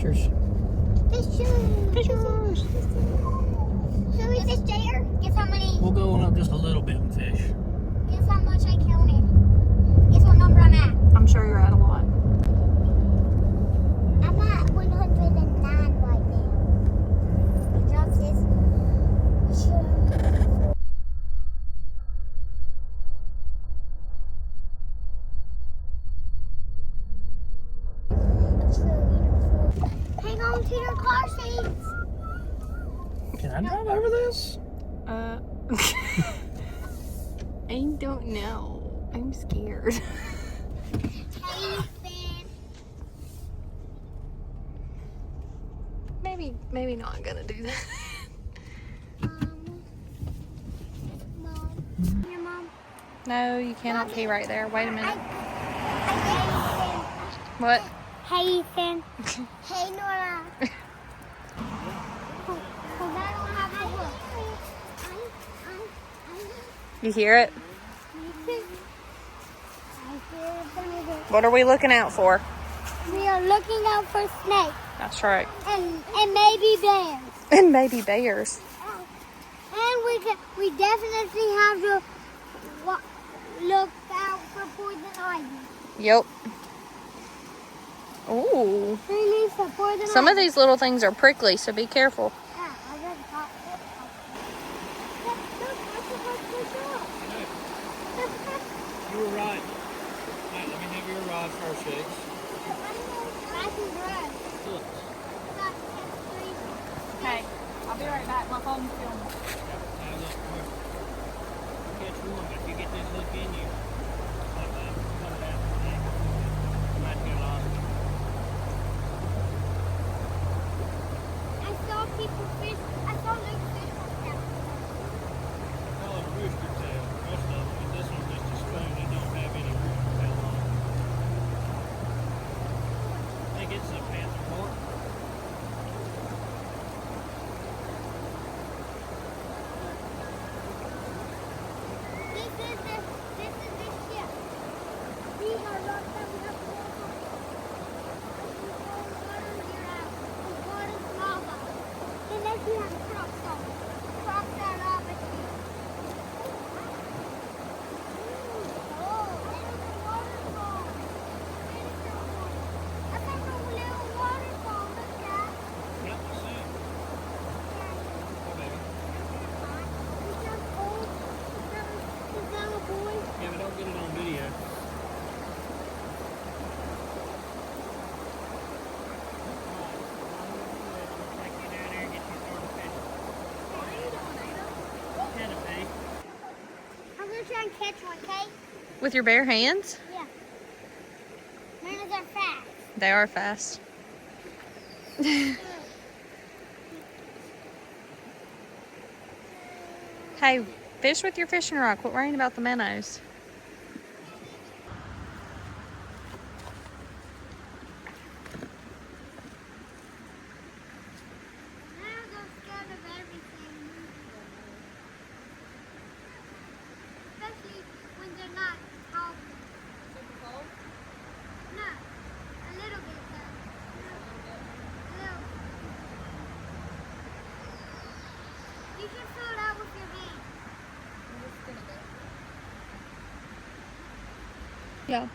fishers. Fishers. Can we fish there? Guess how many? We'll go on up just a little bit and fish. Guess how much I counted? Guess what number I'm at? I'm sure you're at a lot. I'm at 109 right now. You dropped this? Sure. Hang on to your car seats. Can I drive over this? I don't know. I'm scared. Hey, Finn. Maybe not gonna do that. Mom. Your mom. No, you cannot pee right there. Wait a minute. Hey, What? Hey, Ethan. Hey, Nora. You hear it? What are we looking out for? We are looking out for snakes That's right. and maybe bears. And maybe bears. And we definitely have to look out for poison ivy. Yep. Ooh. Release the poison Some of ivy. these little things are prickly, so be careful. Yeah, I just got it. You were right. Let me have your rod first, Shakes. Hey, I'll be right back. My phone's filming. Now look, catch one, but if you get this hook in you, come down the neck. You might get lost. I saw people fish. I saw Luke fish on camera. I call it a rooster tail, most of them, but this one's just a spoon. It don't have any rooster tail on it. I think it's a panther fork. This is the ship. These are rocks that we have to walk on. The water's lava. Unless you have crocs on. Crocs are lava too. Oh, there's a waterfall. I found a little waterfall. Look at that. Yep, I see it. Oh, baby. Is that old? Is that a boy? Yeah, but don't get it on video. I'm gonna try and catch one, okay? With your bare hands? Yeah. Mariners are fast. They are fast. Hey, fish with your fishing rod. Quit worrying about the minnows. Mariners are scared of everything. Especially when they're not talking. Super cold? No. A little bit though. A little. You should fill it out with your hand. Yeah.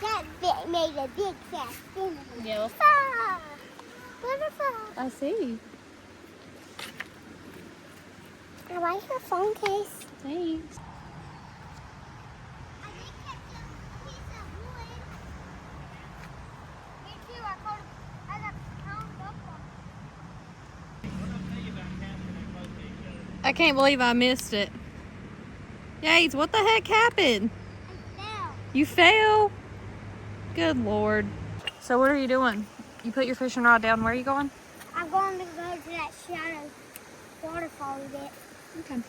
That bit made a big cast, didn't it? Yeah. Ah, wonderful. I see. I like her phone case. Thanks. I think it's a piece of wood. Me too. I got pound up on. I can't believe I missed it. Yates, what the heck happened? I fell. You fell? Good Lord. So what are you doing? You put your fishing rod down. Where are you going? I'm going to go to that shadow waterfall bit. Okay.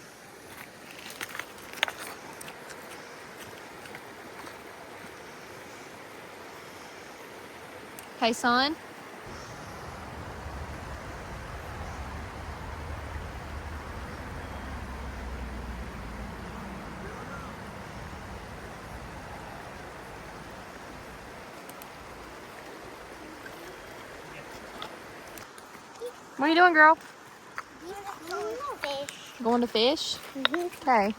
Hey, son. What are you doing, girl? Fish. Going to fish? Okay.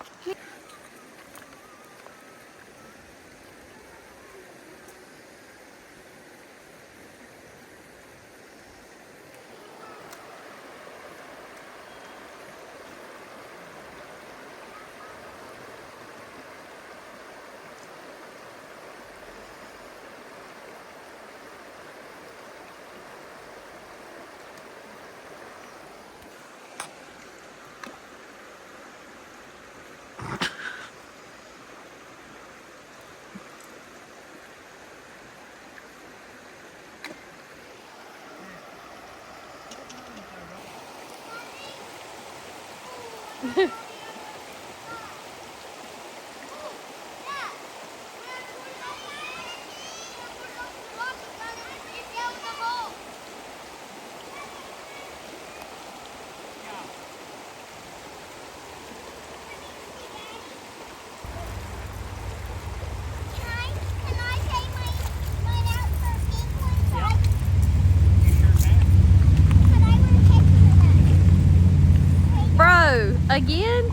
Bro, again?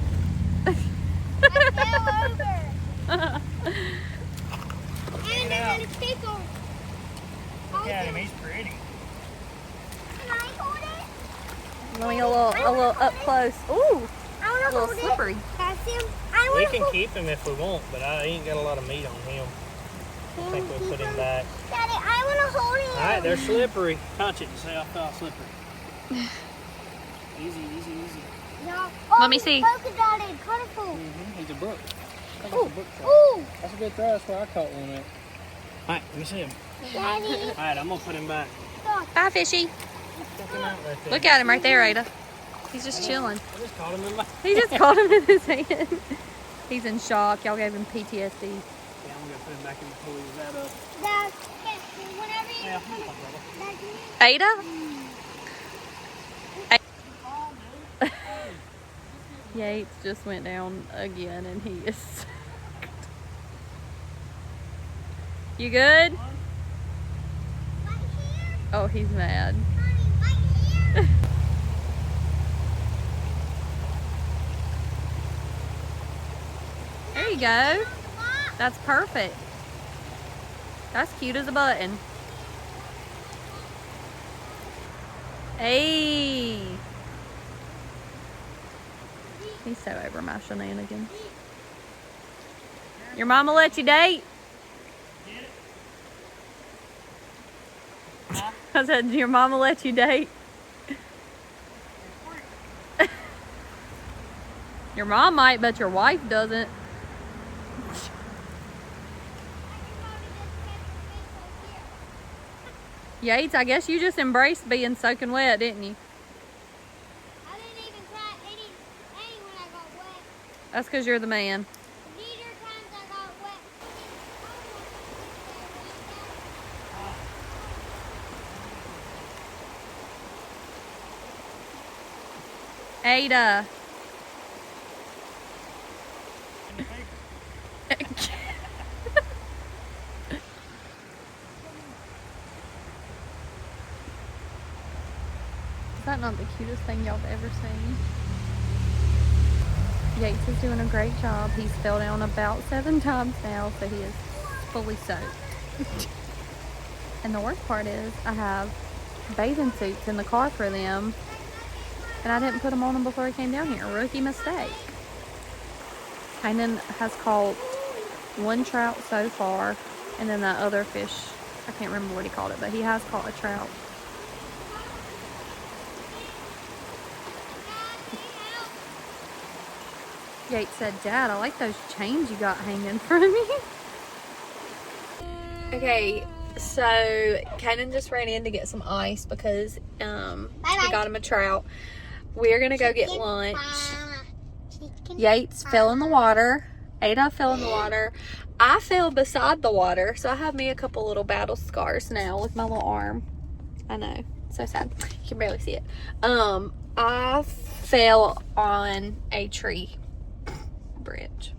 I fell over. And there's a pickle. Look at him, he's pretty. Can I hold it? Let me get a little up close. Ooh, I a want to little hold slippery. it. Pass him. I We want to can hold keep him if we want, but I ain't got a lot of meat on him. I think we'll put him back. Daddy, I want to hold him. Alright, they're slippery. Touch it and say I felt slippery. Easy, easy, easy. No. Let me see. Polka dotted, colorful. He's a brook. I think Ooh, it's a brook trout. ooh. That's a good throw. That's where I caught one at. Alright, let me see him. Daddy. Alright, I'm gonna put him back. Bye, fishy. Check him out right there. Look at him right there, Ada. He's just chilling. I just caught him in my He just caught him in his hand. He's in shock. Y'all gave him PTSD. Yeah, I'm gonna put him back in the pool. Is that up? Dad, whenever you Yeah, come no problem. Dad, Ada? Yates just went down again and he is sucked. You good? right here. Oh, he's mad. Honey, right here. There you go. That's perfect. That's cute as a button. Hey. He's so over my shenanigans. Your mama let you date? I said, your mama let you date? Your mom might, but your wife doesn't. Yates, I guess you just embraced being soaking wet, didn't you? I didn't even cry any when I got wet. That's because you're the man. Neither times I got wet. Ada. Is that not the cutest thing y'all have ever seen? Yates is doing a great job. He's fell down about 7 times now, so he is fully soaked. And the worst part is I have bathing suits in the car for them, and I didn't put them on before I came down here. Rookie mistake. Kanan has caught 1 trout so far, and then that other fish, I can't remember what he called it, but he has caught a trout. Yates said, Dad, I like those chains you got hanging from me. Okay, so Kanan just ran in to get some ice because he got him a trout. We're gonna go get lunch. Yates fell in the water. Ada fell in the water. I fell beside the water, so I have me a couple little battle scars now with my little arm. I know, so sad. You can barely see it. I fell on a tree branch.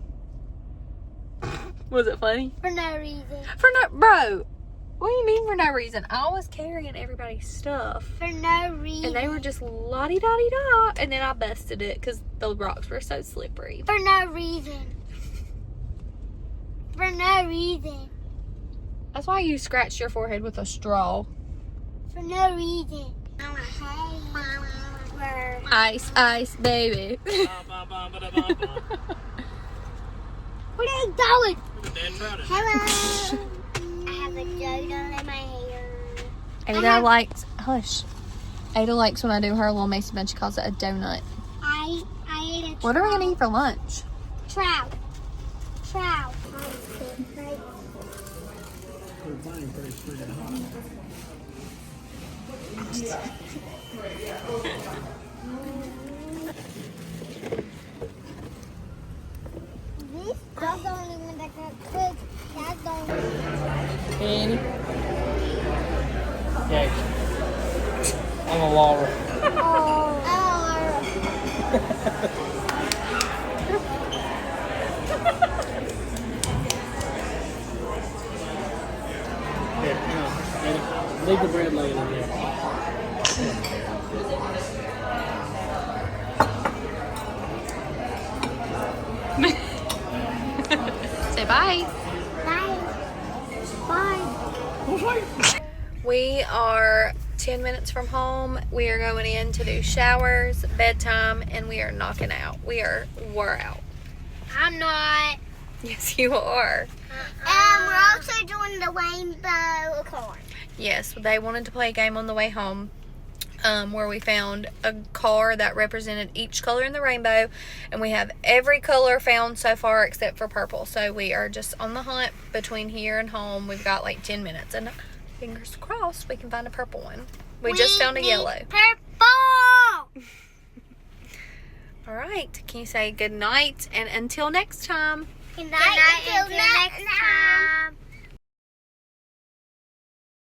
Was it funny? For no reason. For no, bro. What do you mean for no reason? I was carrying everybody's stuff. For no reason. And they were just la-di-da-di-da. And then I busted it because the rocks were so slippery. For no reason. For no reason. That's why you scratched your forehead with a straw. For no reason. Ice, ice, baby. Where are you going? Hello. I have a donut in my hair. Ada likes, hush. Ada likes when I do her little Mason Bunch. She calls it a donut. I ate a trout. What are we going to eat for lunch? Trout. Trout. This dog only one that got cooked. That don't. Penny. Okay. I'm a Laura. Here, leave the bread laying in there. Say bye. Bye. Bye. We are 10 minutes from home. We are going in to do showers, bedtime, and we are knocking out. We're out. I'm not. Yes, you are. We're also doing the rainbow corn. Yes, they wanted to play a game on the way home where we found a car that represented each color in the rainbow, and we have every color found so far except for purple. So we are just on the hunt between here and home. We've got like 10 minutes, and fingers crossed we can find a purple one. We just found a yellow. Purple! All right, can you say good night and until next time? Good night until next time.